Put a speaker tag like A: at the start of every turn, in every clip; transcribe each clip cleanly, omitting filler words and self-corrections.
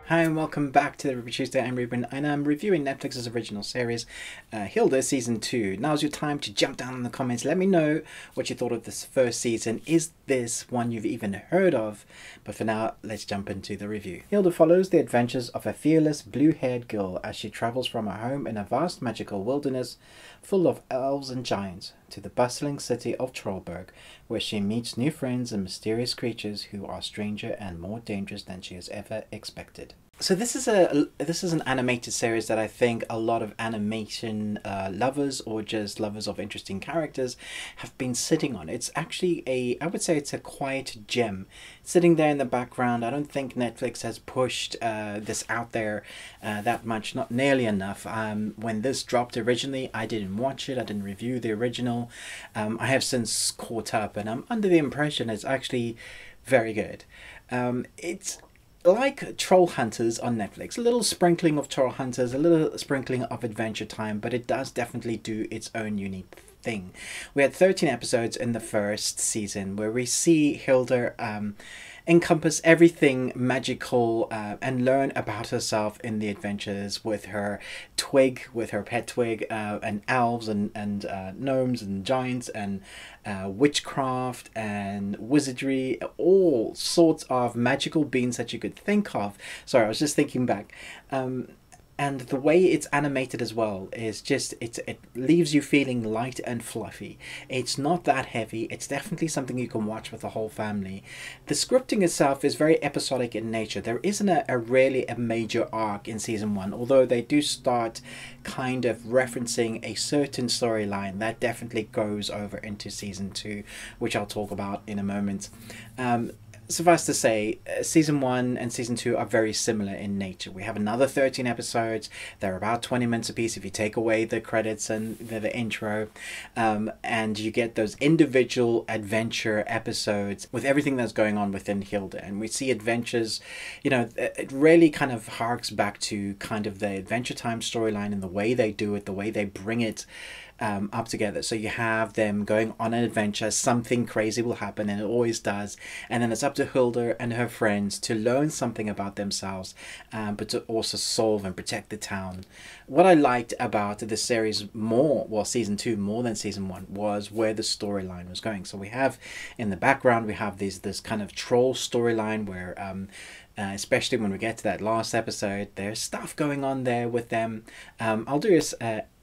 A: Hi and welcome back to the Review Tuesday. I'm Ruben and I'm reviewing Netflix's original series, Hilda Season 2. Now's your time to jump down in the comments. Let me know what you thought of this first season. Is this one you've even heard of? But for now, let's jump into the review. Hilda follows the adventures of a fearless blue-haired girl as she travels from her home in a vast magical wilderness full of elves and giants to the bustling city of Trollberg, where she meets new friends and mysterious creatures who are stranger and more dangerous than she has ever expected. So this is an animated series that I think a lot of animation lovers or just lovers of interesting characters have been sitting on. It's actually I would say it's a quiet gem sitting there in the background. I don't think Netflix has pushed this out there that much, not nearly enough. When this dropped originally, I didn't watch it, I didn't review the original. I have since caught up and I'm under the impression it's actually very good. It's like Troll Hunters on Netflix, a little sprinkling of Troll Hunters, a little sprinkling of Adventure Time, but it does definitely do its own unique thing. We had 13 episodes in the first season where we see Hilda encompass everything magical and learn about herself in the adventures with her twig, with her pet twig, and elves and gnomes and giants and witchcraft and wizardry, all sorts of magical beings that you could think of. Sorry, I was just thinking back. And the way it's animated as well is just, it leaves you feeling light and fluffy. It's not that heavy. It's definitely something you can watch with the whole family. The scripting itself is very episodic in nature. There isn't really a major arc in season 1, although they do start kind of referencing a certain storyline that definitely goes over into season 2, which I'll talk about in a moment. Suffice to say, season 1 and season 2 are very similar in nature. We have another 13 episodes. They're about 20 minutes apiece if you take away the credits and the intro. And you get those individual adventure episodes with everything that's going on within Hilda. And we see adventures, you know, it really kind of harks back to kind of the Adventure Time storyline and the way they do it, the way they bring it up together. So you have them going on an adventure, something crazy will happen, and it always does, and then it's up to Hilda and her friends to learn something about themselves, but to also solve and protect the town. What I liked about this series more, well, season 2 more than season 1, was where the storyline was going. So we have in the background, we have this kind of troll storyline where especially when we get to that last episode, there's stuff going on there with them. I'll do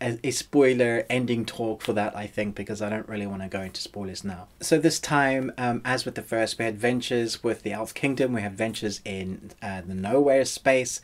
A: a spoiler ending talk for that, I think, because I don't really want to go into spoilers now. So this time, as with the first, we had ventures with the Elf Kingdom, we have ventures in the nowhere space.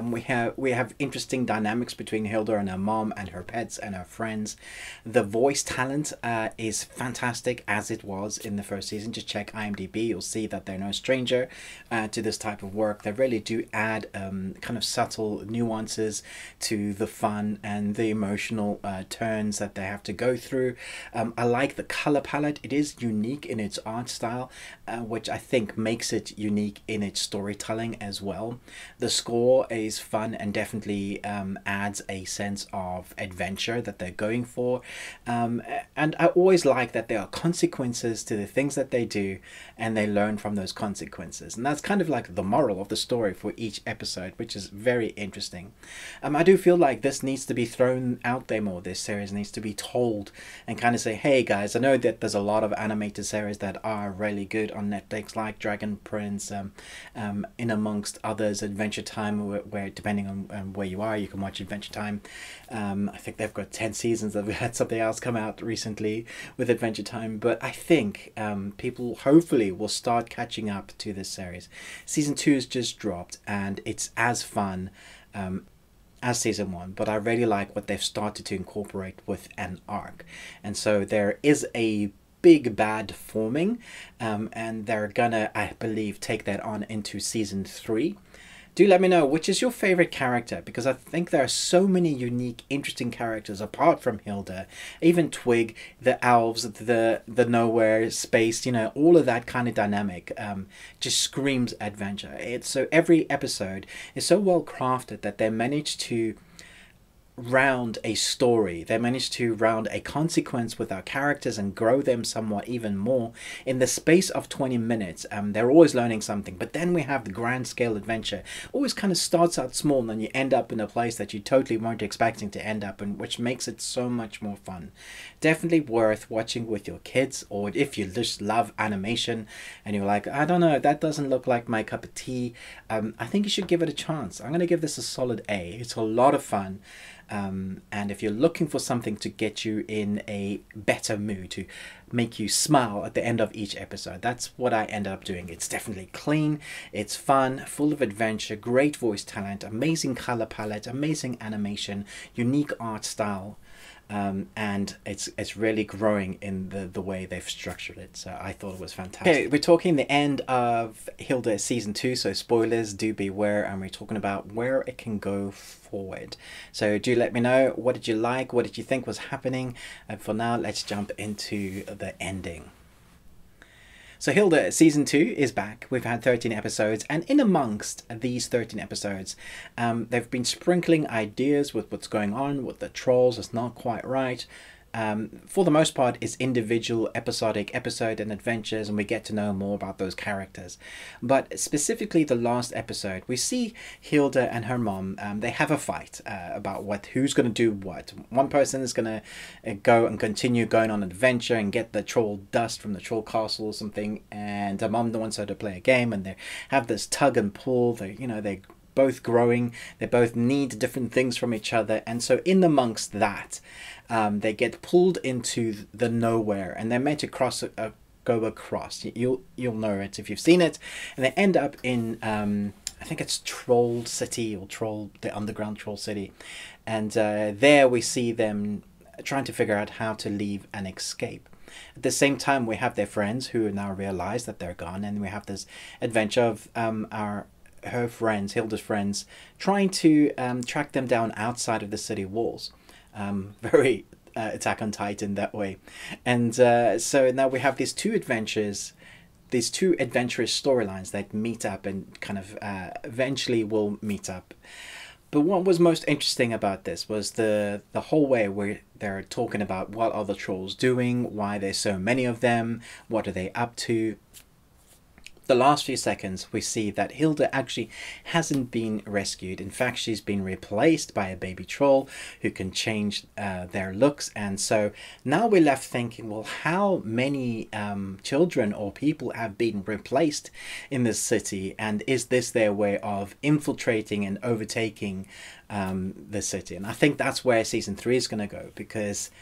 A: We have interesting dynamics between Hilda and her mom and her pets and her friends. The voice talent is fantastic, as it was in the first season. Just check IMDb, you'll see that they're no stranger to this type of work. They really do add kind of subtle nuances to the fun and the emotional turns that they have to go through. I like the color palette. It is unique in its art style, which I think makes it unique in its storytelling as well. The score is fun and definitely adds a sense of adventure that they're going for. And I always like that there are consequences to the things that they do and they learn from those consequences. And that's kind of like the moral of the story for each episode, which is very interesting. I do feel like this needs to be thrown out there more. This series needs to be told and kind of say, hey guys, I know that there's a lot of animated series that are really good on Netflix, like Dragon Prince, in amongst others, Adventure Time, where depending on where you are, you can watch Adventure Time. I think they've got 10 seasons. They've had something else come out recently with Adventure Time, but I think people hopefully will start catching up to this series. Season 2 has just dropped and it's as fun as season 1, but I really like what they've started to incorporate with an arc. And so there is a big bad forming, and they're gonna, I believe, take that on into season 3. Do let me know which is your favorite character, because I think there are so many unique, interesting characters apart from Hilda. Even Twig, the elves, the nowhere space, you know, all of that kind of dynamic just screams adventure. So every episode is so well crafted that they managed to round a story. They managed to round a consequence with our characters and grow them somewhat even more in the space of 20 minutes. They're always learning something, but then we have the grand scale adventure. Always kind of starts out small and then you end up in a place that you totally weren't expecting to end up in, which makes it so much more fun. Definitely worth watching with your kids, or if you just love animation and you're like, I don't know, that doesn't look like my cup of tea, I think you should give it a chance. I'm going to give this a solid A. It's a lot of fun. And if you're looking for something to get you in a better mood, to make you smile at the end of each episode, that's what I end up doing. It's definitely clean, it's fun, full of adventure, great voice talent, amazing color palette, amazing animation, unique art style. And it's really growing in the way they've structured it. So I thought it was fantastic. Okay, we're talking the end of Hilda season 2, so spoilers, do beware, and we're talking about where it can go forward. So do let me know, what did you like, what did you think was happening, and for now let's jump into the ending. So Hilda season 2 is back. We've had 13 episodes, and in amongst these 13 episodes, they've been sprinkling ideas with what's going on with the trolls. It's not quite right. For the most part, it's individual episodic episode and adventures, and we get to know more about those characters. But specifically the last episode, we see Hilda and her mom, they have a fight about who's going to do what. One person is going to go and continue going on an adventure and get the troll dust from the troll castle or something, and her mom wants her to play a game, and they have this tug and pull. They're both growing, they both need different things from each other, and so in amongst that, they get pulled into the nowhere, and they're meant to go across. You'll know it if you've seen it, and they end up in I think it's Troll City, or the underground Troll City, and there we see them trying to figure out how to leave and escape. At the same time, we have their friends who now realize that they're gone, and we have this adventure of her friends, Hilda's friends, trying to track them down outside of the city walls. Very Attack on Titan that way. And so now we have these two adventurous storylines that meet up and kind of eventually will meet up. But what was most interesting about this was the whole way where they're talking about what are the trolls doing, why there's so many of them, what are they up to. The last few seconds we see that Hilda actually hasn't been rescued. In fact, she's been replaced by a baby troll who can change their looks, and so now we're left thinking, well, how many children or people have been replaced in this city, and is this their way of infiltrating and overtaking the city? And I think that's where season 3 is going to go, because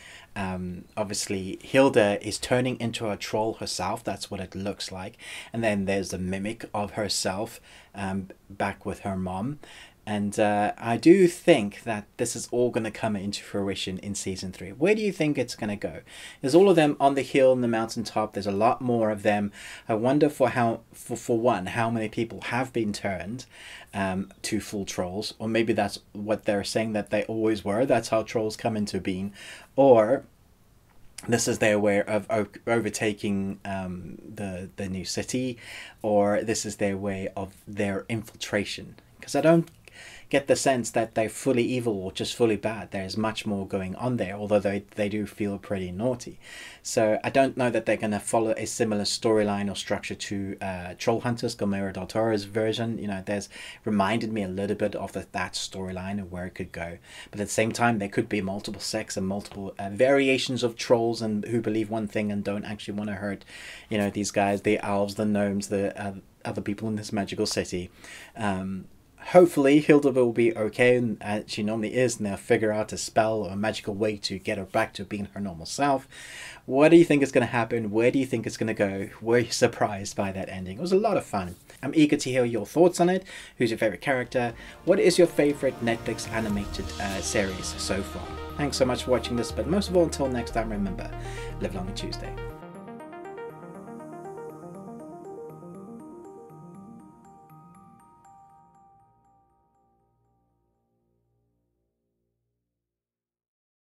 A: obviously Hilda is turning into a troll herself. That's what it looks like. And then there's the mimic of herself back with her mom. And I do think that this is all going to come into fruition in season 3. Where do you think it's going to go? There's all of them on the hill and the mountaintop. There's a lot more of them. I wonder for one, how many people have been turned to full trolls. Or maybe that's what they're saying, that they always were. That's how trolls come into being. Or this is their way of overtaking the new city. Or this is their way of their infiltration. Because I don't get the sense that they're fully evil or just fully bad. There's much more going on there, although they do feel pretty naughty. So I don't know that they're going to follow a similar storyline or structure to Troll Hunters, Guillermo del Toro's version. There's reminded me a little bit of that storyline and where it could go. But at the same time, there could be multiple sects and multiple variations of trolls and who believe one thing and don't actually want to hurt, these guys, the elves, the gnomes, the other people in this magical city. Hopefully Hilda will be okay, and she normally is, and they'll figure out a spell or a magical way to get her back to being her normal self. What do you think is going to happen? Where do you think it's going to go? Were you surprised by that ending? It was a lot of fun. I'm eager to hear your thoughts on it. Who's your favorite character? What is your favorite Netflix animated series so far? Thanks so much for watching this, but most of all, until next time, remember, live long and Tuesday.